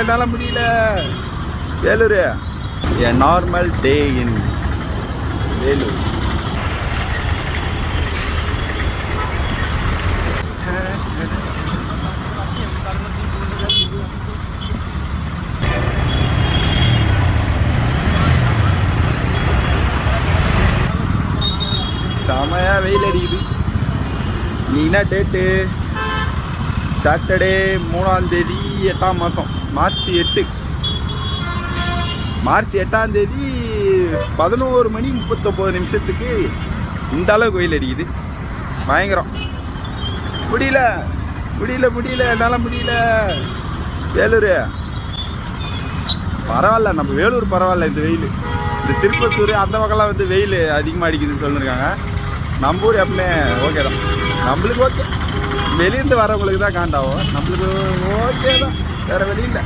என்னால் முடியல. Vellore. A normal day in Vellore. செமையாக வெயில் அடிக்குது. நீனா டேட்டு சாட்டர்டே 3ஆம் தேதி 8ஆம் மாதம் மார்ச் 8. மார்ச் 8ஆம் தேதி 11:39 இந்த அளவுக்கு வெயில் அடிக்குது. பயங்கரம். முடியல முடியல முடியல என்னால் முடியல. வேலூர் பரவாயில்ல, நம்ம வேலூர் பரவாயில்ல. இந்த வெயில், இந்த திருப்பத்தூர் அந்த பக்கம்லாம் வந்து வெயில் அதிகமாக அடிக்குதுன்னு சொல்லியிருக்காங்க. நம்ம ஊர் எப்பவுமே ஓகே தான். நம்மளுக்கு ஓகே, வெளியிருந்து வரவங்களுக்கு தான் காண்டாகும். நம்மளுக்கு ஓகே தான், வேறு வழி இல்லை.